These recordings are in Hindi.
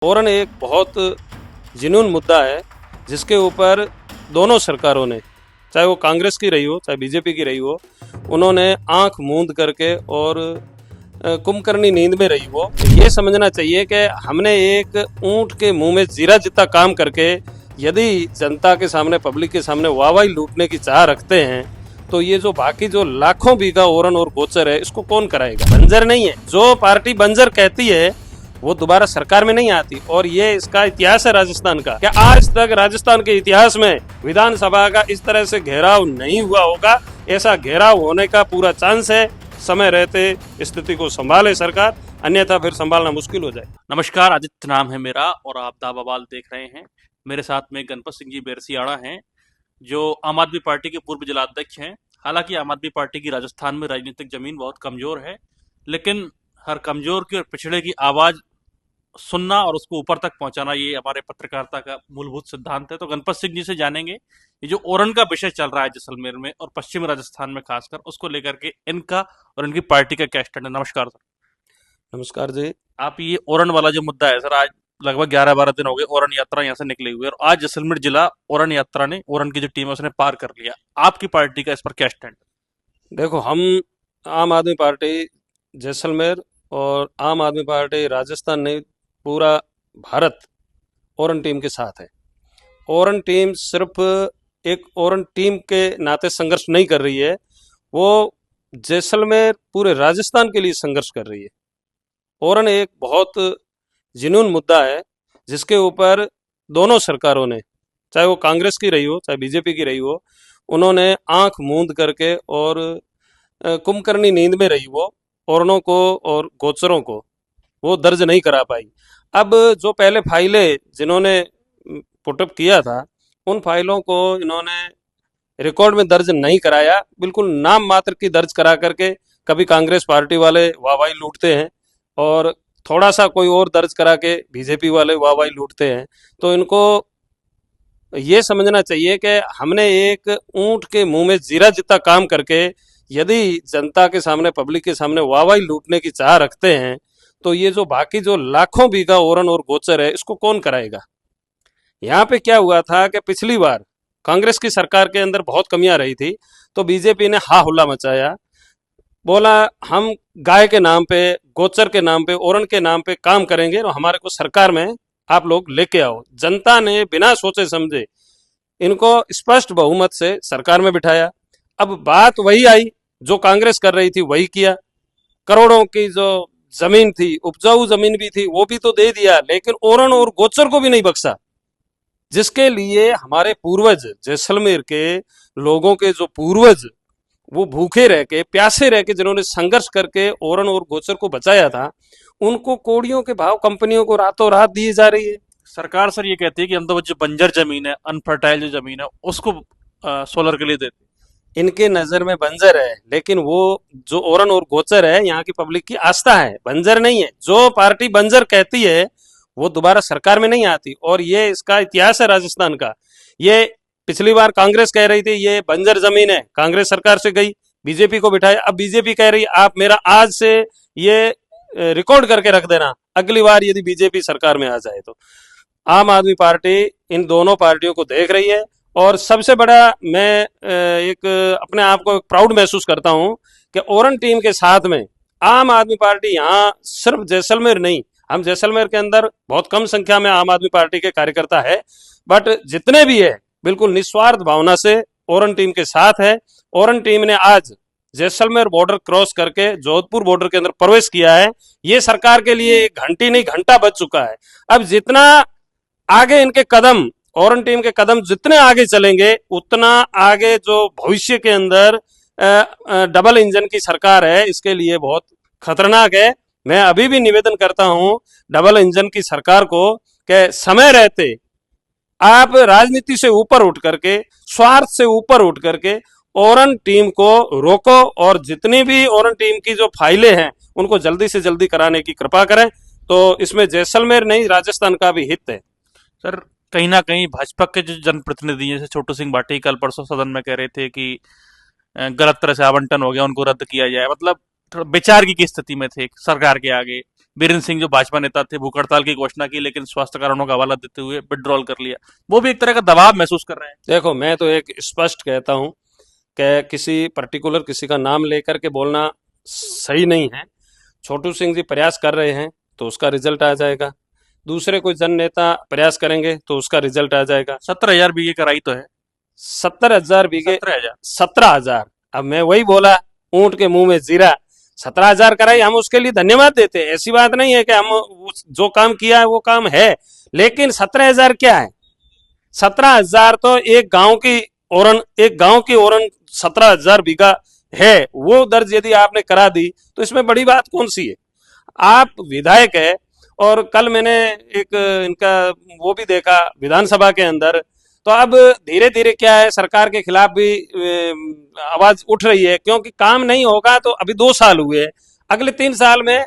ओरन एक बहुत जिनून मुद्दा है जिसके ऊपर दोनों सरकारों ने, चाहे वो कांग्रेस की रही हो चाहे बीजेपी की रही हो, उन्होंने आंख मूंद करके और कुंभकर्णी नींद में रही हो। ये समझना चाहिए कि हमने एक ऊंट के मुंह में जीरा जितना काम करके यदि जनता के सामने, पब्लिक के सामने वाहवाही लूटने की चाह रखते हैं तो ये जो बाकी जो लाखों बीघा ओरन और गोचर है इसको कौन कराएगा। बंजर नहीं है, जो पार्टी बंजर कहती है वो दोबारा सरकार में नहीं आती। और ये इसका इतिहास है राजस्थान का। क्या आज तक राजस्थान के इतिहास में विधानसभा का इस तरह से घेराव नहीं हुआ होगा? ऐसा घेराव होने का पूरा चांस है। समय रहते स्थिति को संभाले सरकार, अन्यथा फिर संभालना मुश्किल हो जाए। नमस्कार, आदित्य नाम है मेरा और आप दा बवाल देख रहे हैं। मेरे साथ में गणपत सिंह जी बेरसियाड़ा हैं जो आम आदमी पार्टी के पूर्व जिलाध्यक्ष हैं। हालांकि आम आदमी पार्टी की राजस्थान में राजनीतिक जमीन बहुत कमजोर है, लेकिन हर कमजोर की और पिछड़े की आवाज सुनना और उसको ऊपर तक पहुंचाना ये हमारे पत्रकारिता का मूलभूत सिद्धांत है। तो गणपत सिंह जी से जानेंगे ये जो ओरन का विषय चल रहा है जैसलमेर में और पश्चिमी राजस्थान में खासकर, उसको लेकर के इनका और इनकी पार्टी का क्या स्टैंड है। नमस्कार सर। नमस्कार जी। आप ये ओरन वाला जो मुद्दा है सर, आज लगभग 11-12 दिन हो गए ओरन यात्रा यहाँ से निकली हुई है और आज जैसलमेर जिला ओरन यात्रा ने, ओरन की जो टीम है उसने पार कर लिया। आपकी पार्टी का इस पर क्या स्टैंड है? देखो, हम आम आदमी पार्टी जैसलमेर और आम आदमी पार्टी राजस्थान नहीं, पूरा भारत ओरन टीम के साथ है। ओरन टीम सिर्फ एक ओरन टीम के नाते संघर्ष नहीं कर रही है, वो जैसलमेर पूरे राजस्थान के लिए संघर्ष कर रही है। ओरन एक बहुत जिनून मुद्दा है जिसके ऊपर दोनों सरकारों ने, चाहे वो कांग्रेस की रही हो चाहे बीजेपी की रही हो, उन्होंने आंख मूंद करके और कुंभकर्णी नींद में रही वो ओरनों को और गोचरों को वो दर्ज नहीं करा पाई। अब जो पहले फाइलें जिन्होंने पुटअप किया था उन फाइलों को इन्होंने रिकॉर्ड में दर्ज नहीं कराया, बिल्कुल नाम मात्र की दर्ज करा करके कभी कांग्रेस पार्टी वाले वाहवाही लूटते हैं और थोड़ा सा कोई और दर्ज करा के बीजेपी वाले वाहवाही लूटते हैं। तो इनको ये समझना चाहिए कि हमने एक ऊंट के मुंह में जीरा जितना काम करके यदि जनता के सामने, पब्लिक के सामने वाहवाही लूटने की चाह रखते हैं तो ये जो बाकी जो लाखों बीघा ओरन और गोचर है इसको कौन कराएगा। यहाँ पे क्या हुआ था कि पिछली बार कांग्रेस की सरकार के अंदर बहुत कमियां रही थी तो बीजेपी ने हा हुल्ला मचाया, बोला हम गाय के नाम पे, गोचर के नाम पे, ओरन के नाम पे काम करेंगे और हमारे को सरकार में आप लोग लेके आओ। जनता ने बिना सोचे समझे इनको स्पष्ट बहुमत से सरकार में बिठाया। अब बात वही आई जो कांग्रेस कर रही थी, वही किया। करोड़ों की जो जमीन थी, उपजाऊ जमीन भी थी, वो भी तो दे दिया, लेकिन ओरन और गोचर को भी नहीं बख्शा, जिसके लिए हमारे पूर्वज, जैसलमेर के लोगों के जो पूर्वज, वो भूखे रह के, प्यासे रह के, जिन्होंने संघर्ष करके ओरन और गोचर को बचाया था, उनको कोड़ियों के भाव कंपनियों को रातों रात दिए जा रही है। सरकार सर ये कहती है कि हम तो जो बंजर जमीन है, अनफर्टाइल जो जमीन है, उसको सोलर के लिए देते। इनके नजर में बंजर है, लेकिन वो जो ओरन और गोचर है यहाँ की पब्लिक की आस्था है, बंजर नहीं है। जो पार्टी बंजर कहती है वो दोबारा सरकार में नहीं आती। और ये इसका इतिहास है राजस्थान का। ये पिछली बार कांग्रेस कह रही थी ये बंजर जमीन है, कांग्रेस सरकार से गई, बीजेपी को बिठाया। अब बीजेपी कह रही आप मेरा आज से ये रिकॉर्ड करके रख देना, अगली बार यदि बीजेपी सरकार में आ जाए तो। आम आदमी पार्टी इन दोनों पार्टियों को देख रही है और सबसे बड़ा मैं एक अपने आप को प्राउड महसूस करता हूं कि ओरन टीम के साथ में आम आदमी पार्टी यहाँ सिर्फ जैसलमेर नहीं, हम जैसलमेर के अंदर बहुत कम संख्या में आम आदमी पार्टी के कार्यकर्ता है, बट जितने भी है बिल्कुल निस्वार्थ भावना से ओरन टीम के साथ है। ओरन टीम ने आज जैसलमेर बॉर्डर क्रॉस करके जोधपुर बॉर्डर के अंदर प्रवेश किया है। ये सरकार के लिए एक घंटी नहीं घंटा बज चुका है। अब जितना आगे इनके कदम, ओरन टीम के कदम जितने आगे चलेंगे उतना आगे जो भविष्य के अंदर डबल इंजन की सरकार है इसके लिए बहुत खतरनाक है। मैं अभी भी निवेदन करता हूं डबल इंजन की सरकार को कि समय रहते आप राजनीति से ऊपर उठ करके, स्वार्थ से ऊपर उठ करके ओरन टीम को रोको और जितनी भी ओरन टीम की जो फाइलें हैं उनको जल्दी से जल्दी कराने की कृपा करें। तो इसमें जैसलमेर नहीं, राजस्थान का भी हित है। सर कहीं ना कहीं भाजपा के जो जनप्रतिनिधि जैसे छोटू सिंह भाटी कल परसों सदन में कह रहे थे कि गलत तरह से आवंटन हो गया, उनको रद्द किया जाए। मतलब थोड़ा विचार की स्थिति में थे सरकार के आगे। बीरेंद्र सिंह जो भाजपा नेता थे, भूख हड़ताल की घोषणा की, लेकिन स्वास्थ्य कारणों का हवाला देते हुए विड्रॉल कर लिया। वो भी एक तरह का दबाव महसूस कर रहे हैं। देखो, मैं तो एक स्पष्ट कहता हूं कि किसी पर्टिकुलर किसी का नाम लेकर के बोलना सही नहीं है। छोटू सिंह जी प्रयास कर रहे हैं तो उसका रिजल्ट आ जाएगा, दूसरे कोई जन नेता प्रयास करेंगे तो उसका रिजल्ट आ जाएगा। 17,000 बीघे कराई तो है। 70,000 बीघे? 17,000। 17,000? अब मैं वही बोला, ऊंट के मुंह में जीरा। 17,000 कराई, हम उसके लिए धन्यवाद देते हैं, ऐसी बात नहीं है कि हम जो काम किया है वो काम है, लेकिन 17,000 क्या है? 17,000 तो एक गांव की ओरन 17,000 बीघा है, वो दर्ज यदि आपने करा दी तो इसमें बड़ी बात कौन सी है? आप विधायक है, और कल मैंने एक इनका वो भी देखा विधानसभा के अंदर, तो अब धीरे धीरे क्या है, सरकार के खिलाफ भी आवाज उठ रही है, क्योंकि काम नहीं होगा। तो अभी 2 साल हुए, अगले 3 साल में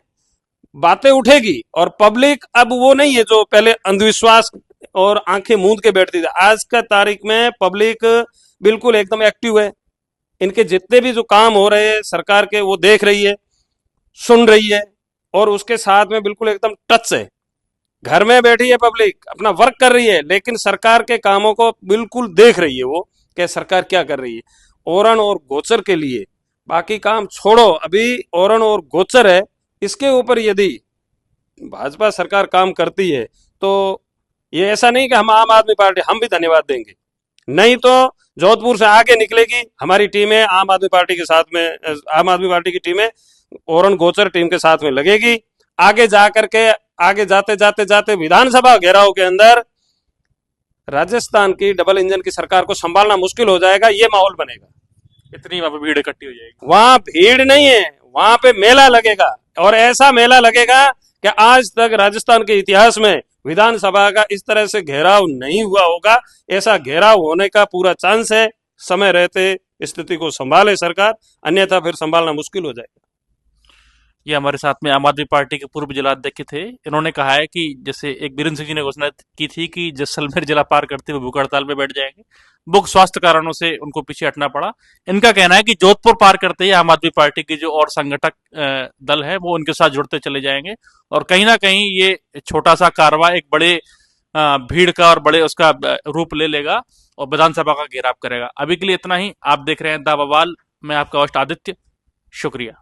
बातें उठेगी, और पब्लिक अब वो नहीं है जो पहले अंधविश्वास और आंखें मूंद के बैठती थी। आज का तारीख में पब्लिक बिल्कुल एकदम एक्टिव है, इनके जितने भी जो काम हो रहे हैं सरकार के वो देख रही है, सुन रही है, और उसके साथ में बिल्कुल एकदम टच है। घर में बैठी है पब्लिक, अपना वर्क कर रही है, लेकिन सरकार के कामों को बिल्कुल देख रही है वो, कि सरकार क्या कर रही है। ओरण और गोचर के लिए बाकी काम छोड़ो, अभी ओरण और गोचर है, इसके ऊपर यदि भाजपा सरकार काम करती है तो ये ऐसा नहीं कि हम आम आदमी पार्टी हम भी धन्यवाद देंगे, नहीं तो जोधपुर से आगे निकलेगी हमारी टीमें, आम आदमी पार्टी के साथ में, आम आदमी पार्टी की टीमें ओरण गोचर टीम के साथ में लगेगी। आगे जाकर के, आगे जाते जाते जाते विधानसभा घेराव के अंदर राजस्थान की डबल इंजन की सरकार को संभालना मुश्किल हो जाएगा, ये माहौल बनेगा। इतनी वहां पर भीड़ इकट्ठी हो जाएगी। वहां भीड़ नहीं है, वहां पे मेला लगेगा, और ऐसा मेला लगेगा कि आज तक राजस्थान के इतिहास में विधानसभा का इस तरह से घेराव नहीं हुआ होगा। ऐसा घेराव होने का पूरा चांस है, समय रहते स्थिति को संभाले सरकार, अन्यथा फिर संभालना मुश्किल हो जाएगा। ये हमारे साथ में आम आदमी पार्टी के पूर्व जिलाध्यक्ष थे। इन्होंने कहा है कि जैसे एक बीरेंद्र सिंह जी ने घोषणा की थी कि जैसलमेर जिला पार करते हुए भूख हड़ताल पे बैठ जाएंगे, वो स्वास्थ्य कारणों से उनको पीछे हटना पड़ा। इनका कहना है कि जोधपुर पार करते ही आम आदमी पार्टी के जो और संगठक दल है वो उनके साथ जुड़ते चले जाएंगे, और कहीं ना कहीं ये छोटा सा कारवा एक बड़े भीड़ का और बड़े उसका रूप ले लेगा और विधानसभा का घेराव करेगा। अभी के लिए इतना ही। आप देख रहे हैं दा बवाल, मैं आपका होस्ट आदित्य, शुक्रिया।